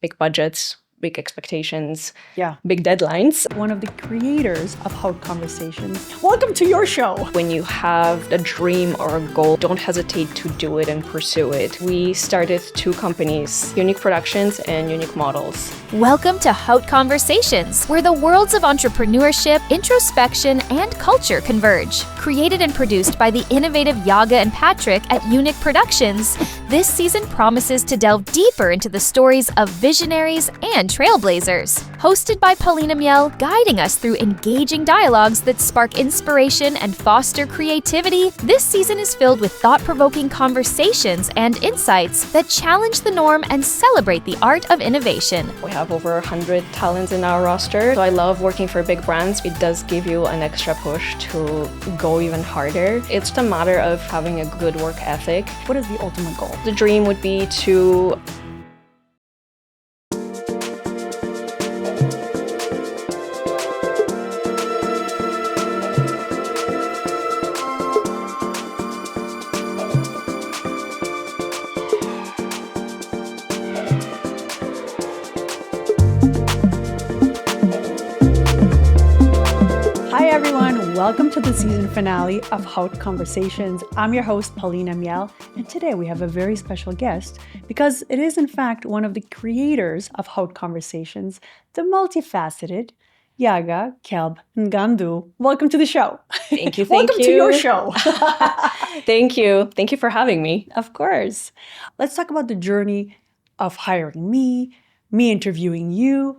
big budgets, big expectations, Yeah. big deadlines. One of the creators of Haute Conversations. Welcome to your show. When you have a dream or a goal, don't hesitate to do it and pursue it. We started 2 companies, Unik Productions and Unik Models. Welcome to Haute Conversations, where the worlds of entrepreneurship, introspection, and culture converge. Created and produced by the innovative Yaga and Patrick at Unik Productions, this season promises to delve deeper into the stories of visionaries and trailblazers. Hosted by Paulina Miel, guiding us through engaging dialogues that spark inspiration and foster creativity, this season is filled with thought-provoking conversations and insights that challenge the norm and celebrate the art of innovation. We have over 100 talents in our roster. So I love working for big brands. It does give you an extra push to go even harder. It's a matter of having a good work ethic. What is the ultimate goal? The dream would be to Hi everyone, welcome to the season finale of Haute Conversations. I'm your host, Paulina Miel, and today we have a very special guest because it is in fact one of the creators of Haute Conversations, the multifaceted Yaga Kelb Ngandu. Welcome to the show. Thank you. Welcome to your show. Thank you. Thank you for having me. Of course. Let's talk about the journey of hiring me interviewing you,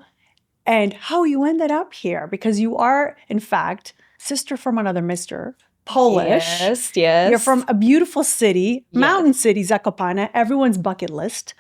and how you ended up here, because you are, in fact, sister from another mister, Polish. Yes. You're from a beautiful city, mountain city, Zakopane, everyone's bucket list.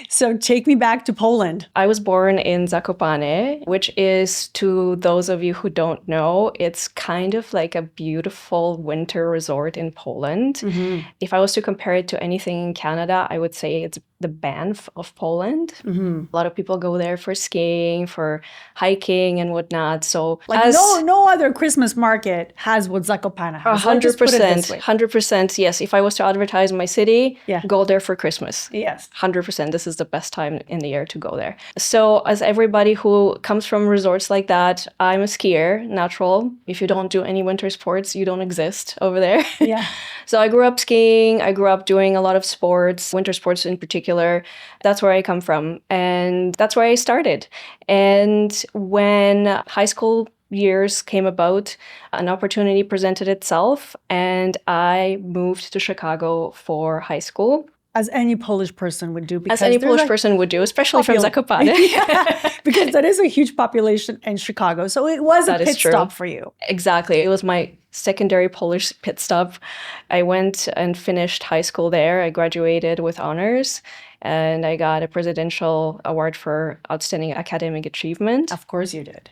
So take me back to Poland. I was born in Zakopane, which is, to those of you who don't know, it's kind of like a beautiful winter resort in Poland. Mm-hmm. If I was to compare it to anything in Canada, I would say it's the Banff of Poland. Mm-hmm. A lot of people go there for skiing, for hiking and whatnot. So like no other Christmas market has what Zakopane has. 100%, 100%. Yes, if I was to advertise my city, Yeah. go there for Christmas. Yes. 100%. This is the best time in the year to go there. So as everybody who comes from resorts like that, I'm a skier, natural. If you don't do any winter sports, you don't exist over there. Yeah. So I grew up skiing. I grew up doing a lot of sports, winter sports in particular. That's where I come from. And that's where I started. And when high school years came about, an opportunity presented itself, and I moved to Chicago for high school. As any Polish person would do. As any Polish person would do, especially from Zakopane. Yeah, because that is a huge population in Chicago. So it was a pit stop for you. Exactly. It was my secondary Polish pit stop. I went and finished high school there. I graduated with honors, and I got a presidential award for outstanding academic achievement. Of course you did.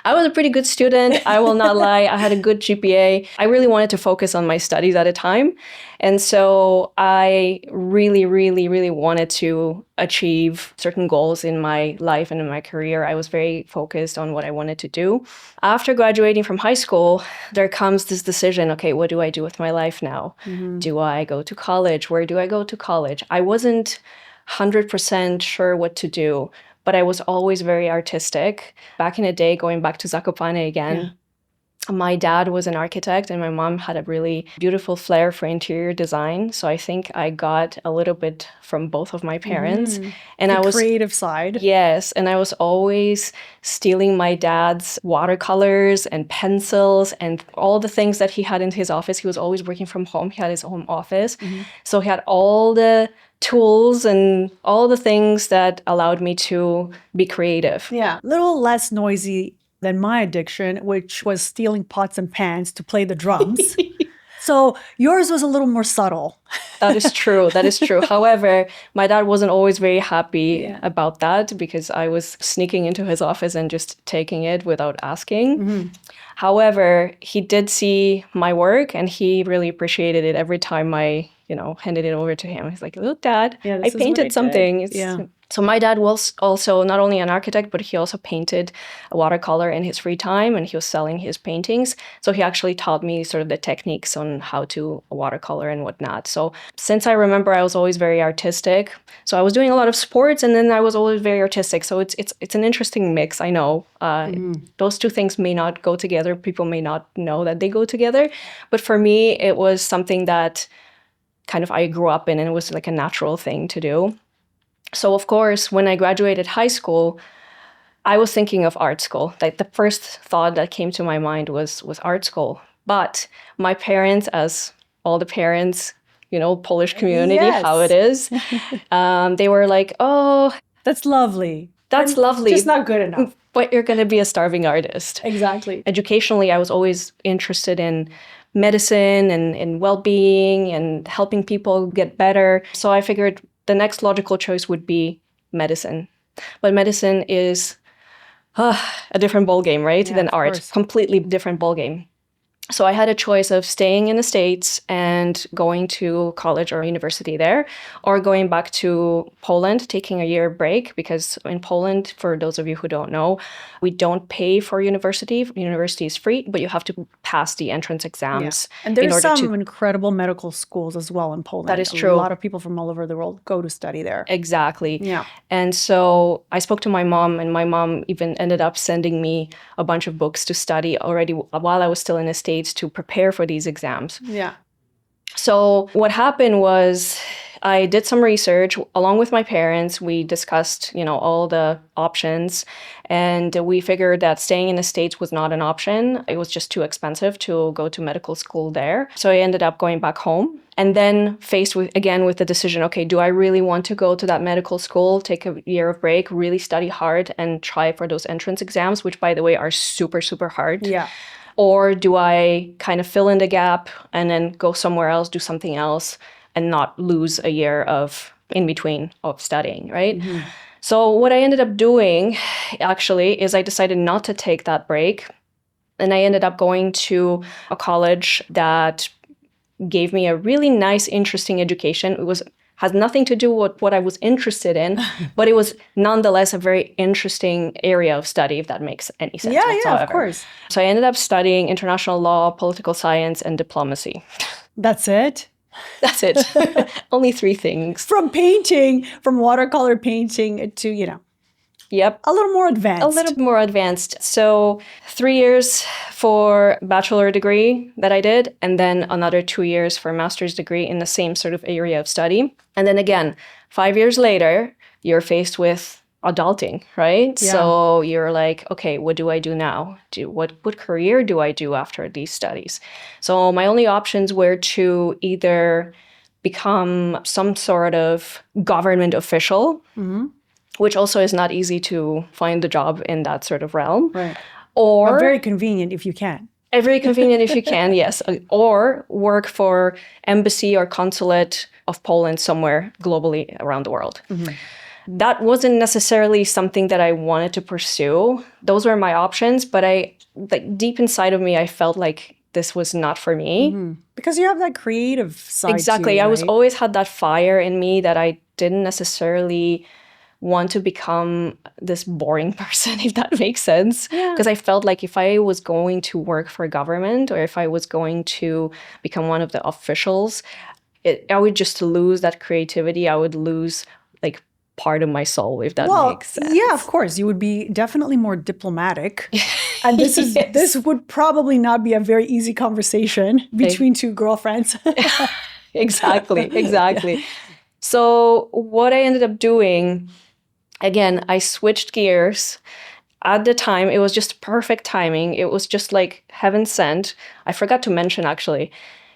I was a pretty good student. I will not lie. I had a good GPA. I really wanted to focus on my studies at a time. And so I really, really, really wanted to achieve certain goals in my life and in my career. I was very focused on what I wanted to do. After graduating from high school, there comes this decision, okay, what do I do with my life now? Mm-hmm. Do I go to college? Where do I go to college? I wasn't 100% sure what to do, but I was always very artistic. Back in the day, going back to Zakopane again, my dad was an architect and my mom had a really beautiful flair for interior design. So I think I got a little bit from both of my parents. Mm-hmm. And the I was creative side. Yes. And I was always stealing my dad's watercolors and pencils and all the things that he had in his office. He was always working from home. He had his home office. Mm-hmm. So he had all the tools and all the things that allowed me to be creative. Yeah. A little less noisy than my addiction, which was stealing pots and pans to play the drums. So yours was a little more subtle. That is true. That is true. However, my dad wasn't always very happy about that because I was sneaking into his office and just taking it without asking. Mm-hmm. However, he did see my work and he really appreciated it every time I handed it over to him. He's like, look, Dad, I painted something. So my dad was also not only an architect, but he also painted a watercolor in his free time, and he was selling his paintings. So he actually taught me sort of the techniques on how to watercolor and whatnot. So since I remember, I was always very artistic. So I was doing a lot of sports, and then I was always very artistic. So it's an interesting mix. I know those two things may not go together. People may not know that they go together, but for me, it was something that kind of I grew up in, and it was like a natural thing to do. So, of course, when I graduated high school, I was thinking of art school. Like the first thought that came to my mind was art school. But my parents, as all the parents, Polish community, Yes. how it is, they were like, oh, That's lovely. that's lovely, Just not good enough. but you're going to be a starving artist. Exactly. Educationally, I was always interested in medicine and in well-being and helping people get better. So I figured the next logical choice would be medicine. But medicine is a different ballgame, right, than of art. course. Completely different ballgame. So I had a choice of staying in the States and going to college or university there, or going back to Poland, taking a year break, because in Poland, for those of you who don't know, we don't pay for university. University is free, but you have to pass the entrance exams. And in there's order some to... incredible medical schools as well in Poland. That is true. A lot of people from all over the world go to study there. Exactly. Yeah. And so I spoke to my mom, and my mom even ended up sending me a bunch of books to study already while I was still in the States to prepare for these exams. Yeah. So what happened was I did some research along with my parents. We discussed, all the options, and we figured that staying in the States was not an option. It was just too expensive to go to medical school there. So I ended up going back home, and then faced with the decision, okay, do I really want to go to that medical school, take a year of break, really study hard and try for those entrance exams, which by the way are super, super hard. Yeah. Or do I kind of fill in the gap and then go somewhere else, do something else, and not lose a year of in between of studying, right? Mm-hmm. So what I ended up doing, actually, is I decided not to take that break. And I ended up going to a college that gave me a really nice, interesting education. It has nothing to do with what I was interested in, but it was nonetheless a very interesting area of study, if that makes any sense whatsoever. Yeah, of course. So I ended up studying international law, political science, and diplomacy. That's it? That's it. Only 3 things. From watercolor painting to, Yep. a little more advanced. A little more advanced. So 3 years for bachelor degree that I did, and then another 2 years for master's degree in the same sort of area of study. And then again, 5 years later, you're faced with adulting, right? Yeah. So you're like, okay, what do I do now? What career do I do after these studies? So my only options were to either become some sort of government official, which also is not easy to find a job in that sort of realm. Right. Or But very convenient if you can. very convenient if you can, yes. Or work for embassy or consulate of Poland somewhere globally around the world. Mm-hmm. That wasn't necessarily something that I wanted to pursue. Those were my options, but deep inside of me, I felt like this was not for me. Mm-hmm. Because you have that creative side. Exactly. To you, I right? always had that fire in me that I didn't necessarily want to become this boring person, if that makes sense. Because I felt like if I was going to work for government, or if I was going to become one of the officials, I would just lose that creativity. I would lose part of my soul, if that makes sense. Yeah, of course. You would be definitely more diplomatic. And this would probably not be a very easy conversation between 2 girlfriends. Exactly. Yeah. So what I ended up doing, again, I switched gears. At the time, it was just perfect timing. It was just like heaven sent. I forgot to mention, actually,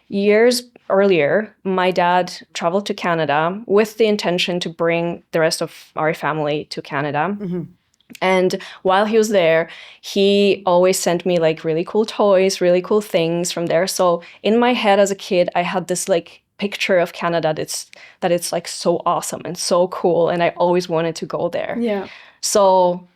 years earlier, my dad traveled to Canada with the intention to bring the rest of our family to Canada. Mm-hmm. And while he was there, he always sent me really cool toys, really cool things from there. So in my head as a kid, I had this picture of Canada that it's so awesome and so cool, and I always wanted to go there. Yeah. So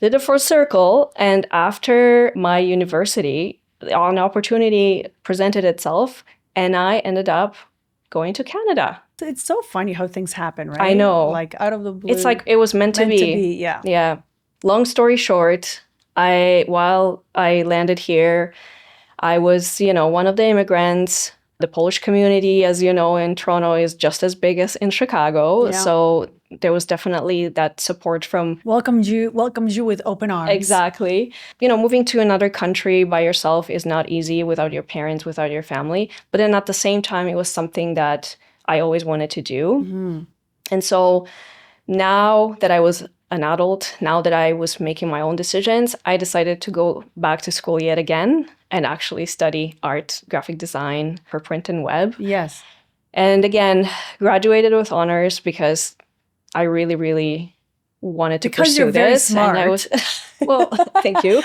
did a full circle, and after my university, an opportunity presented itself, and I ended up going to Canada. It's so funny how things happen, right? I know. Like out of the blue. It's like it was meant to be. Yeah. Yeah. Long story short, while I landed here, I was, one of the immigrants. The Polish community, as you know, in Toronto is just as big as in Chicago. Yeah. So there was definitely that support from... Welcomed you with open arms. Exactly. Moving to another country by yourself is not easy without your parents, without your family. But then at the same time, it was something that I always wanted to do. Mm-hmm. And so now that I was an adult, now that I was making my own decisions, I decided to go back to school yet again and actually study art, graphic design for print and web. Yes. And again, graduated with honors because I really, really wanted to pursue you're very this. smart. And I was, well, thank you.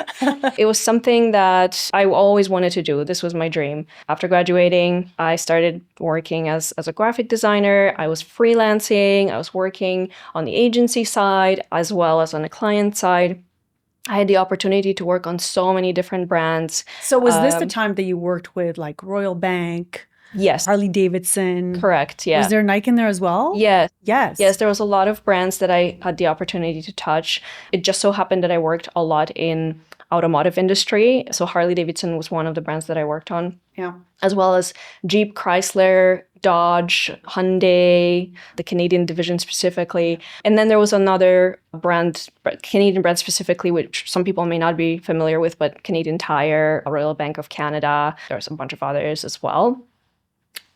It was something that I always wanted to do. This was my dream. After graduating, I started working as a graphic designer. I was freelancing. I was working on the agency side as well as on the client side. I had the opportunity to work on so many different brands. So was this the time that you worked with like Royal Bank? Yes. Harley Davidson? Correct, yeah. Was there Nike in there as well? Yes. Yes. Yes, there was a lot of brands that I had the opportunity to touch. It just so happened that I worked a lot in automotive industry. So Harley Davidson was one of the brands that I worked on. Yeah. As well as Jeep, Chrysler, Dodge, Hyundai, the Canadian division specifically. And then there was another brand, Canadian brand specifically, which some people may not be familiar with, but Canadian Tire, Royal Bank of Canada. There's a bunch of others as well.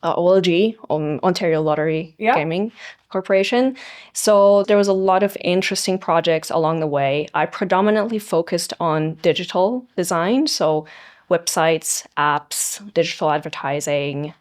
OLG, Ontario Lottery Gaming Corporation. So there was a lot of interesting projects along the way. I predominantly focused on digital design, so websites, apps, digital advertising,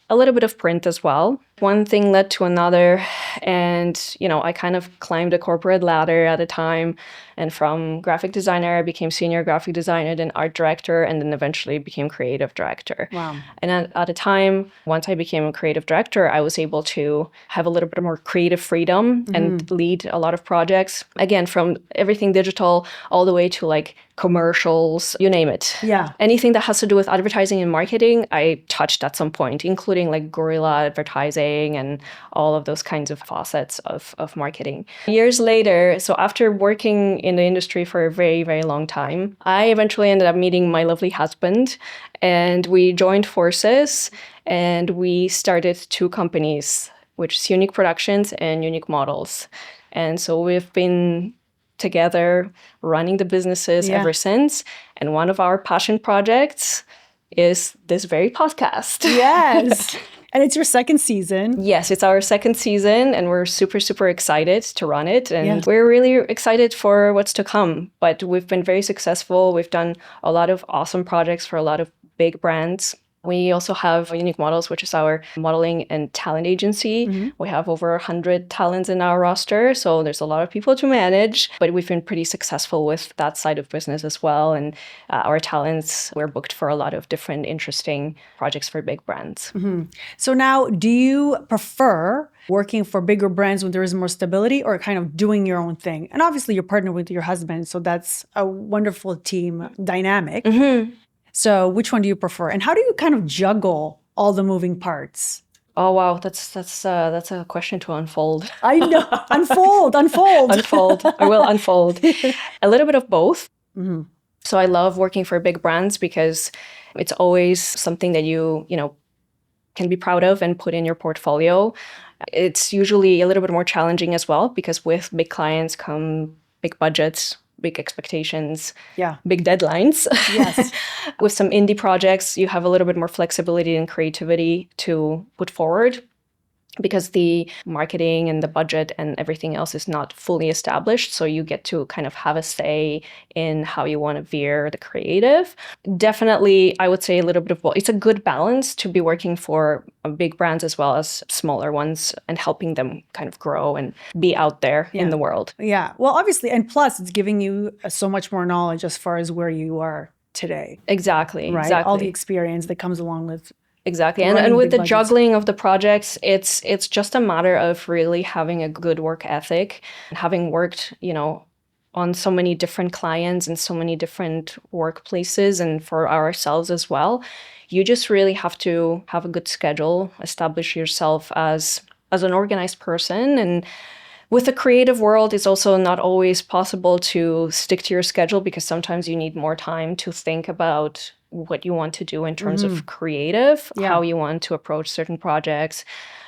a little bit of print as well. One thing led to another, and I kind of climbed a corporate ladder at a time. And from graphic designer, I became senior graphic designer, then art director, and then eventually became creative director. Wow. And at a time, once I became a creative director, I was able to have a little bit more creative freedom and lead a lot of projects. Again, from everything digital all the way to like commercials, you name it. Yeah. Anything that has to do with advertising and marketing, I touched at some point, including like guerrilla advertising and all of those kinds of facets of marketing. Years later, so after working in the industry for a very, very long time, I eventually ended up meeting my lovely husband, and we joined forces and we started two companies, which is Unik Productions and Unik Models. And so we've been together running the businesses ever since. And one of our passion projects is this very podcast. Yes. And it's your second season. Yes, it's our second season, and we're super, super excited to run it. And we're really excited for what's to come. But we've been very successful. We've done a lot of awesome projects for a lot of big brands. We also have Unik Models, which is our modeling and talent agency. We have over 100 talents in our roster, so there's a lot of people to manage, but we've been pretty successful with that side of business as well. And our talents, we're booked for a lot of different interesting projects for big brands. So now, do you prefer working for bigger brands when there is more stability, or kind of doing your own thing? And obviously you're partnered with your husband, so that's a wonderful team dynamic. So which one do you prefer? And how do you kind of juggle all the moving parts? Oh, wow. That's a question to unfold. I know. Unfold. Unfold. I will unfold. A little bit of both. So I love working for big brands because it's always something that you can be proud of and put in your portfolio. It's usually a little bit more challenging as well because with big clients come big budgets, big expectations, big deadlines. Yes. With some indie projects, you have a little bit more flexibility and creativity to put forward because the marketing and the budget and everything else is not fully established. So you get to kind of have a say in how you want to veer the creative. Definitely, I would say a little bit of both. It's a good balance to be working for big brands as well as smaller ones and helping them kind of grow and be out there in the world. Yeah. Well, obviously, and plus it's giving you so much more knowledge as far as where you are today. Exactly. Right? Exactly. All the experience that comes along with Exactly. And with the juggling of the projects, it's just a matter of really having a good work ethic and having worked, on so many different clients and so many different workplaces and for ourselves as well. You just really have to have a good schedule, establish yourself as an organized person. And with the creative world, it's also not always possible to stick to your schedule because sometimes you need more time to think about what you want to do in terms of creative, how you want to approach certain projects.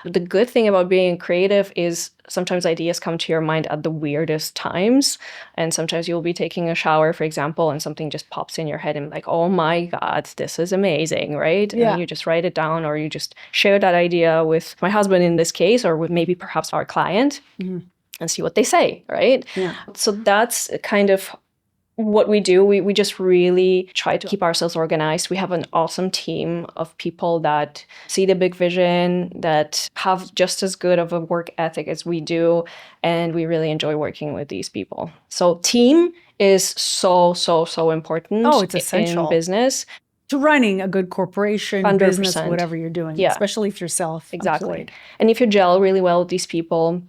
The good thing about being creative is sometimes ideas come to your mind at the weirdest times. And sometimes you'll be taking a shower, for example, and something just pops in your head and like, oh my God, this is amazing, right? Yeah. And you just write it down or you just share that idea with my husband in this case, or with maybe perhaps our client and see what they say, right? Yeah. So that's kind of what we do. We just really try to keep ourselves organized. We have an awesome team of people that see the big vision, that have just as good of a work ethic as we do. And we really enjoy working with these people. So team is so important It's essential in business. to running a good corporation, 100%. business, whatever you're doing, Yeah. especially if you're Exactly. self-employed. And if you gel really well with these people,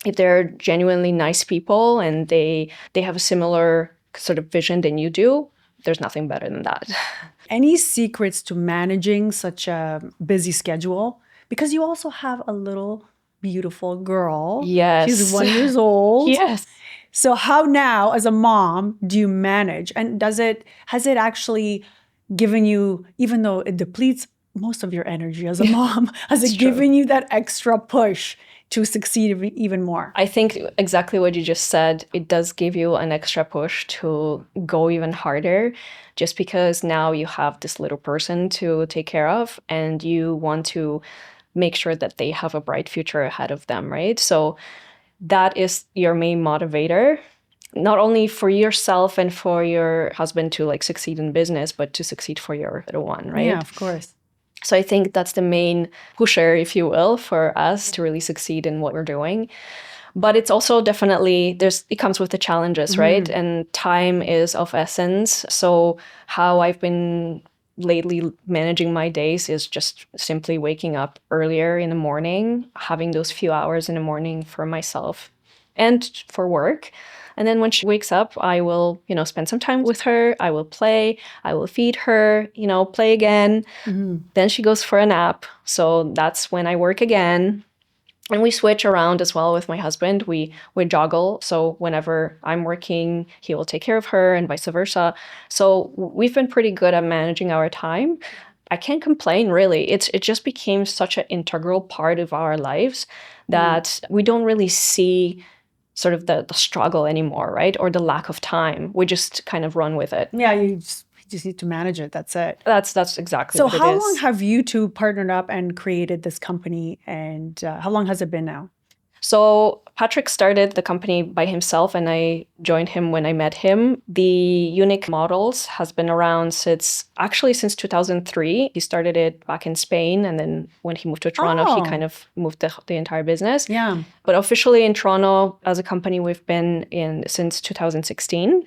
if they're genuinely nice people and they have a similar sort of vision than you do, there's nothing better than that. Any secrets to managing such a busy schedule? Because you also have a little beautiful girl. Yes. She's 1 year old. Yes. So how now, as a mom, do you manage? And has it actually given you, even though it depletes most of your energy as a mom, has it given you that extra push to succeed even more? I think exactly what you just said. It does give you an extra push to go even harder, just because now you have this little person to take care of and you want to make sure that they have a bright future ahead of them, right? So that is your main motivator, not only for yourself and for your husband to like succeed in business, but to succeed for your little one, right? Yeah, of course. So I think that's the main pusher, if you will, for us to really succeed in what we're doing. But it's also definitely, it comes with the challenges, right? And time is of essence. So how I've been lately managing my days is just simply waking up earlier in the morning, having those few hours in the morning for myself and for work. And then when she wakes up, I will, spend some time with her. I will play. I will feed her, play again. Then she goes for a nap. So that's when I work again. And we switch around as well with my husband. We juggle. So whenever I'm working, he will take care of her and vice versa. So we've been pretty good at managing our time. I can't complain, really. It just became such an integral part of our lives that we don't really see sort of the struggle anymore, right? Or the lack of time. We just kind of run with it. Yeah, you just need to manage it. That's it. That's exactly So what it is. how long have you two partnered up and created this company? And how long has it been now? So Patrick started the company by himself and I joined him when I met him. The Unik models has been around since 2003. He started it back in Spain, and then when he moved to Toronto, he kind of moved the entire business. Yeah. But officially in Toronto as a company, we've been in since 2016.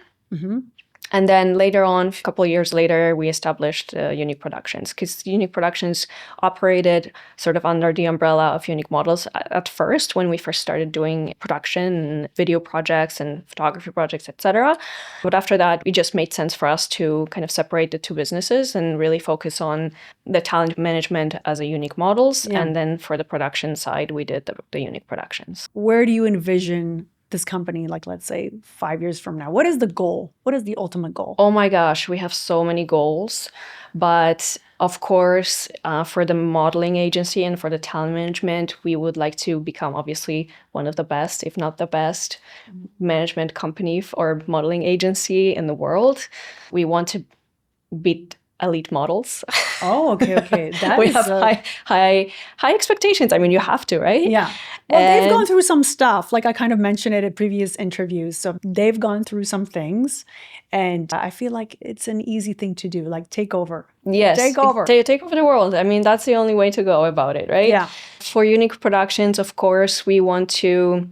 And then later on, a couple of years later, we established Unik Productions, because Unik Productions operated sort of under the umbrella of Unik Models at first, when we first started doing production, video projects and photography projects, etc. But after that, it just made sense for us to kind of separate the two businesses and really focus on the talent management as a Unik Models. Yeah. And then for the production side, we did the Unik Productions. Where do you envision this company, like, let's say 5 years from now? What is the goal? What is the ultimate goal? Oh my gosh, we have so many goals. But of course, for the modeling agency and for the talent management, we would like to become obviously one of the best, if not the best, management company or modeling agency in the world. We want to beat elite models. Oh, okay. That we is have high expectations. I mean, you have to, right? Yeah. Well, they've gone through some stuff. Like I kind of mentioned it in previous interviews. So they've gone through some things. And I feel like it's an easy thing to do, like take over. Yes. Take over. Take over the world. I mean, that's the only way to go about it, right? Yeah. For Unik Productions, of course, we want to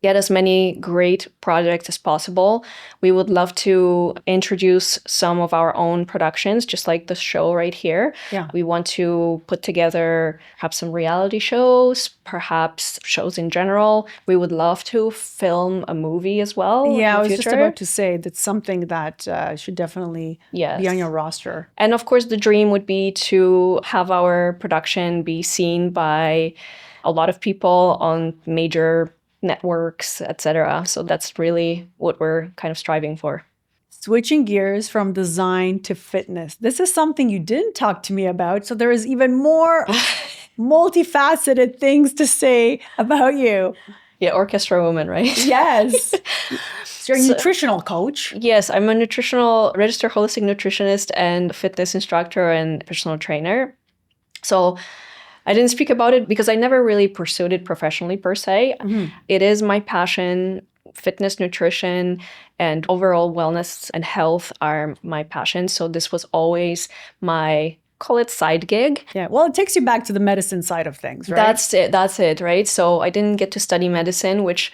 get as many great projects as possible. We would love to introduce some of our own productions, just like the show right here. Yeah. We want to put together perhaps some reality shows, perhaps shows in general. We would love to film a movie as well in Yeah, the I was future. just about to say that's something that should definitely be on Yes. your roster. And of course, the dream would be to have our production be seen by a lot of people on major networks, etc. So that's really what we're kind of striving for. Switching gears from design to fitness. This is something you didn't talk to me about. So there is even more multifaceted things to say about you. Yeah, orchestra woman, right? Yes. So you're a So- nutritional coach. Yes, I'm a registered holistic nutritionist and fitness instructor and personal trainer. So I didn't speak about it because I never really pursued it professionally per se. It is my passion. Fitness, nutrition, and overall wellness and health are my passion. So this was always my, call it side gig. Yeah. Well, it takes you back to the medicine side of things, right? That's it, right? So I didn't get to study medicine, which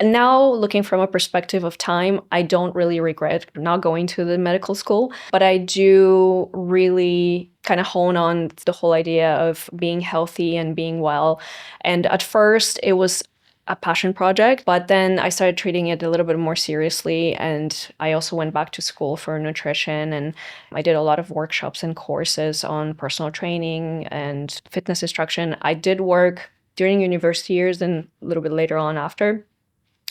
now looking from a perspective of time, I don't really regret not going to the medical school, but I do really kind of hone on the whole idea of being healthy and being well. And at first it was a passion project, but then I started treating it a little bit more seriously. And I also went back to school for nutrition, and I did a lot of workshops and courses on personal training and fitness instruction. I did work during university years and a little bit later on after.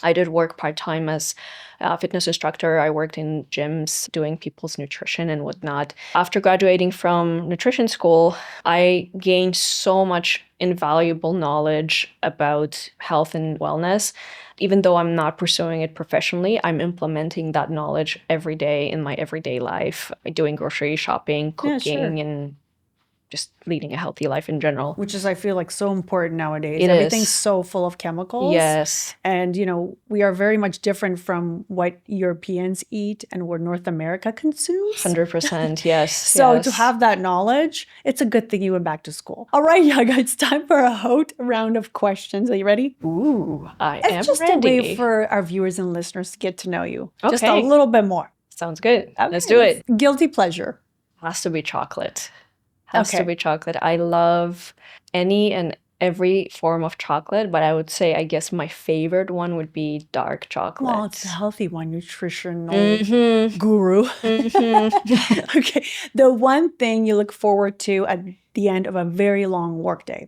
I did work part-time as a fitness instructor. I worked in gyms doing people's nutrition and whatnot. After graduating from nutrition school, I gained so much invaluable knowledge about health and wellness. Even though I'm not pursuing it professionally, I'm implementing that knowledge every day in my everyday life, doing grocery shopping, Yeah, cooking, sure. and just leading a healthy life in general. Which is, I feel like, so important nowadays. It Everything's is. so full of chemicals. Yes. And, we are very much different from what Europeans eat and what North America consumes. 100%. Yes. So yes. to have that knowledge, it's a good thing you went back to school. All right, Yaga, it's time for a hot round of questions. Are you ready? Ooh, I It's am just ready. a way for our viewers and listeners to get to know you. Just a Okay. little bit more. Sounds good. Let's Okay. do it. Guilty pleasure. Has to be chocolate. Has Okay. to be chocolate. I love any and every form of chocolate, but I would say, I guess my favorite one would be dark chocolate. Well, it's a healthy one, nutritional Mhm. guru. Mhm. Okay. The one thing you look forward to at the end of a very long workday.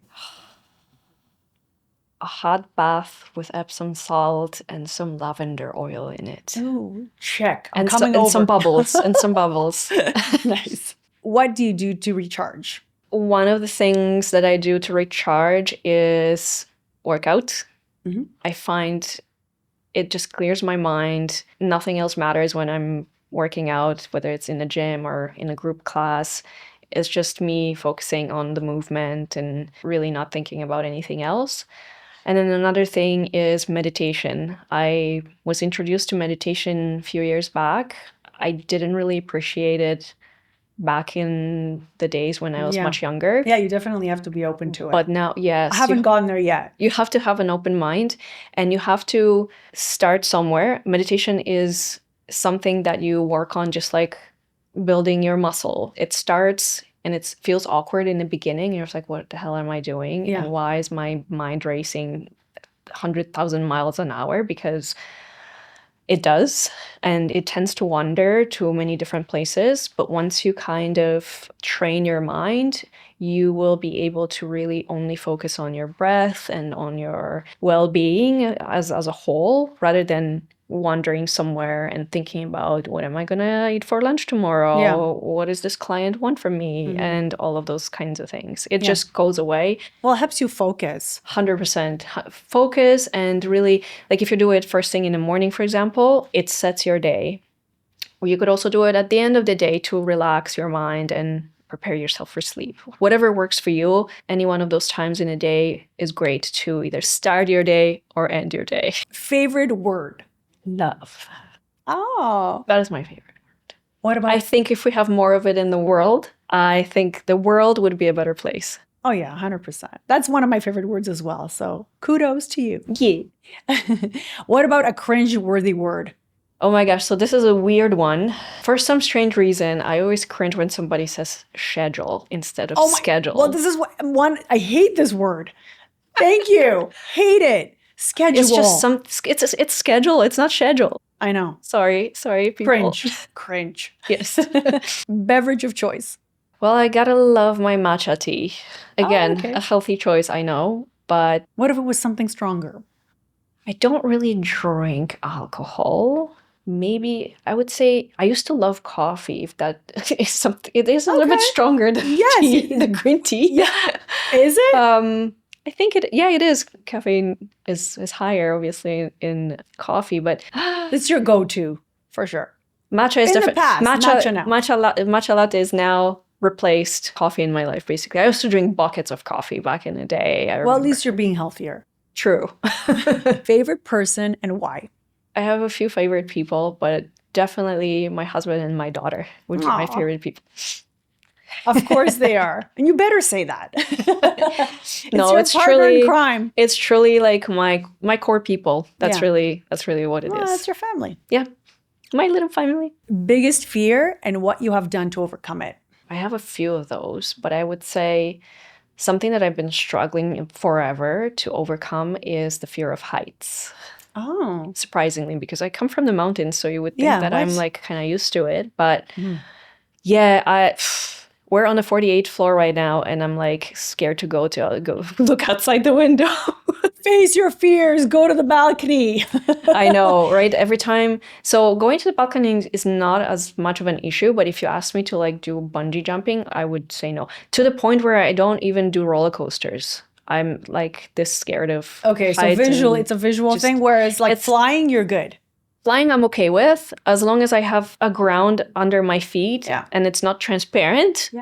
A hot bath with Epsom salt and some lavender oil in it. Ooh, check. I'm And, coming and over. some bubbles. And some bubbles. Nice. What do you do to recharge? One of the things that I do to recharge is workout. Mhm. I find it just clears my mind. Nothing else matters when I'm working out, whether it's in a gym or in a group class. It's just me focusing on the movement and really not thinking about anything else. And then another thing is meditation. I was introduced to meditation a few years back. I didn't really appreciate it back in the days when I was Yeah. much younger. Yeah, you definitely have to be open to it. But now, yes. I haven't gotten there yet. You have to have an open mind, and you have to start somewhere. Meditation is something that you work on, just like building your muscle. It starts and it feels awkward in the beginning. You're just like, what the hell am I doing? Yeah. And why is my mind racing 100,000 miles an hour? Because it does, and it tends to wander to many different places. But once you kind of train your mind, you will be able to really only focus on your breath and on your well-being as a whole, rather than wandering somewhere and thinking about, what am I gonna eat for lunch tomorrow? Yeah. What does this client want from me? Mhm. And all of those kinds of things. It Yeah. just goes away. Well, it helps you focus. 100% focus, and really, like if you do it first thing in the morning, for example, it sets your day. Or you could also do it at the end of the day to relax your mind and prepare yourself for sleep. Whatever works for you, any one of those times in a day is great to either start your day or end your day. Favorite word? Love. Oh. That is my favorite. What about I think if we have more of it in the world, I think the world would be a better place. Oh, yeah, 100%. That's one of my favorite words as well. So kudos to you. Yeah. What about a cringe-worthy word? Oh my gosh, so this is a weird one. For some strange reason, I always cringe when somebody says schedule instead of schedule. Well, this is one, I hate this word. Thank you. Hate it. Schedule. It's just it's schedule, it's not schedule. I know. Sorry, people. Cringe. Yes. Beverage of choice. Well, I gotta love my matcha tea. Again, okay. a healthy choice, I know, but What if it was something stronger? I don't really drink alcohol. Maybe I would say I used to love coffee. If that is something, it is a little bit stronger than tea, the green tea. Yeah. Is it? I think it. Yeah, it is. Caffeine is higher, obviously, in coffee, but It's your go-to for sure. matcha is In the different. past, matcha now. Matcha latte is now replaced coffee in my life. Basically, I used to drink buckets of coffee back in the day. Well, at least you're being healthier. True. Favorite person and why? I have a few favorite people, but definitely my husband and my daughter would be my favorite people. Of course they are. And you better say that. No, it's truly in crime. It's truly like my core people. That's really what it is. That's your family. Yeah. My little family. Biggest fear and what you have done to overcome it. I have a few of those, but I would say something that I've been struggling forever to overcome is the fear of heights. Oh. Surprisingly, because I come from the mountains, so you would think that I'm like kind of used to it. But yeah, we're on the 48th floor right now, and I'm like scared to go look outside the window. Face your fears. Go to the balcony. I know, right? Every time. So going to the balcony is not as much of an issue, but if you ask me to like do bungee jumping, I would say no. To the point where I don't even do roller coasters. I'm like this scared of Okay, so it's a visual thing, whereas like flying, you're good. Flying, I'm okay with, as long as I have a ground under my feet and it's not transparent,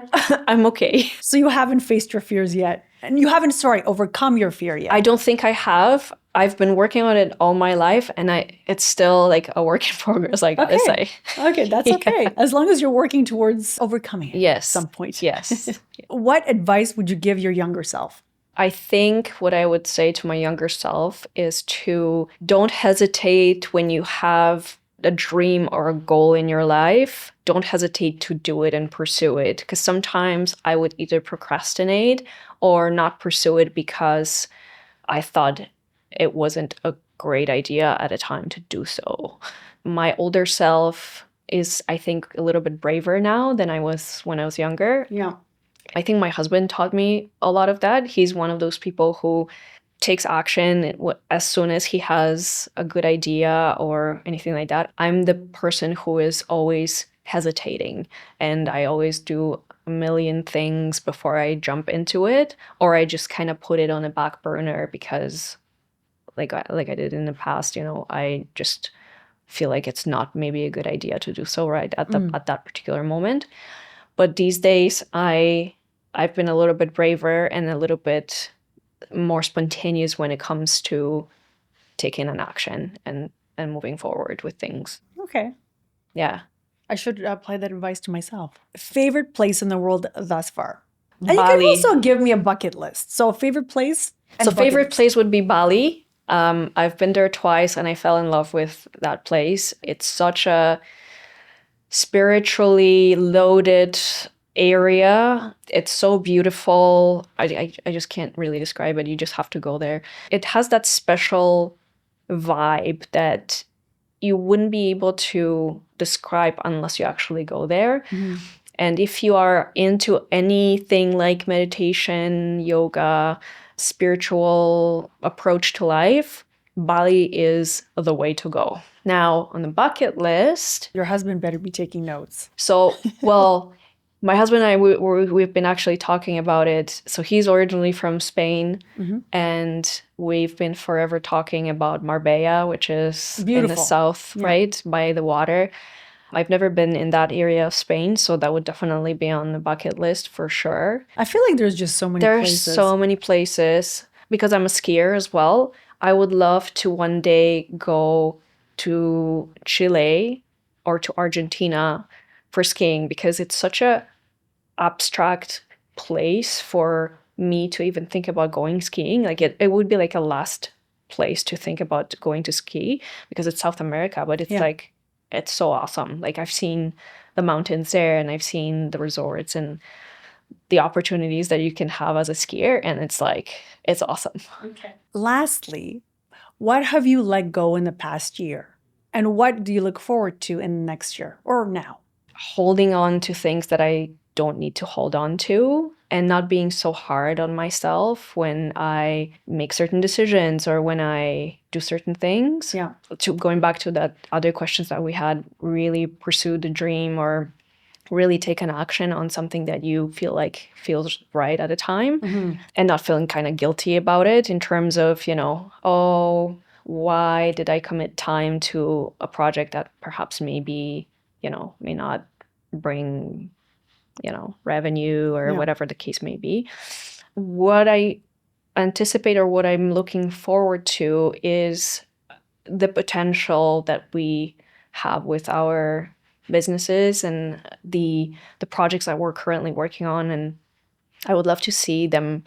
I'm okay. So you haven't faced your fears yet. And you haven't, overcome your fear yet. I don't think I have. I've been working on it all my life, and it's still like a work in progress, I gotta say. Okay, that's okay. As long as you're working towards overcoming it at some point. Yes. What advice would you give your younger self? I think what I would say to my younger self is to don't hesitate when you have a dream or a goal in your life. Don't hesitate to do it and pursue it. Because sometimes I would either procrastinate or not pursue it because I thought it wasn't a great idea at a time to do so. My older self is, I think, a little bit braver now than I was when I was younger. Yeah. I think my husband taught me a lot of that. He's one of those people who takes action as soon as he has a good idea or anything like that. I'm the person who is always hesitating, and I always do a million things before I jump into it, or I just kind of put it on a back burner because like I did in the past, I just feel like it's not maybe a good idea to do so right at that particular moment. But these days I've been a little bit braver and a little bit more spontaneous when it comes to taking an action and moving forward with things. Okay. Yeah. I should apply that advice to myself. Favorite place in the world thus far? Bali. And you can also give me a bucket list. So favorite place? Favorite place would be Bali. I've been there twice and I fell in love with that place. It's such a spiritually loaded area. It's so beautiful. I just can't really describe it. You just have to go there. It has that special vibe that you wouldn't be able to describe unless you actually go there. And if you are into anything like meditation, yoga, spiritual approach to life, Bali is the way to go. Now, on the bucket list... Your husband better be taking notes. So, well... My husband and I, we've been actually talking about it. So he's originally from Spain, and we've been forever talking about Marbella, which is beautiful in the south, right, by the water. I've never been in that area of Spain, so that would definitely be on the bucket list for sure. I feel like there's just so many places. There's so many places. Because I'm a skier as well, I would love to one day go to Chile or to Argentina for skiing, because it's such a abstract place for me to even think about going skiing. Like it would be like a last place to think about going to ski because it's South America, but it's like, it's so awesome. Like I've seen the mountains there and I've seen the resorts and the opportunities that you can have as a skier. And it's like, it's awesome. Okay. Lastly, what have you let go in the past year? And what do you look forward to in the next year or now? Holding on to things that I don't need to hold on to and not being so hard on myself when I make certain decisions or when I do certain things. Yeah. Going back to that other questions that we had, really pursue the dream or really take an action on something that you feel like feels right at a time and not feeling kind of guilty about it in terms of, oh, why did I commit time to a project that perhaps maybe, may not bring revenue or whatever the case may be. What I anticipate or what I'm looking forward to is the potential that we have with our businesses and the projects that we're currently working on. And I would love to see them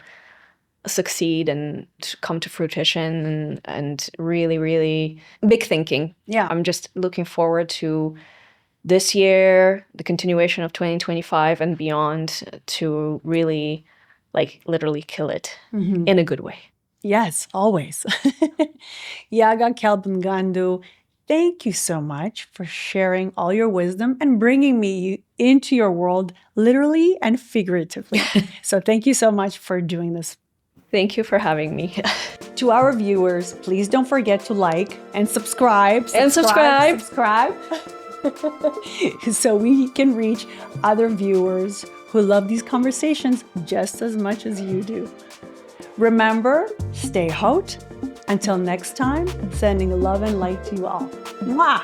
succeed and come to fruition and really, really big thinking. Yeah. I'm just looking forward to this year, the continuation of 2025 and beyond to really, like, literally kill it in a good way. Yes, always. Yaga Kalbangandu, thank you so much for sharing all your wisdom and bringing me into your world, literally and figuratively. So thank you so much for doing this. Thank you for having me. To our viewers, please don't forget to like and subscribe. Subscribe. So we can reach other viewers who love these conversations just as much as you do. Remember, stay haute. Until next time, sending love and light to you all. Mwah!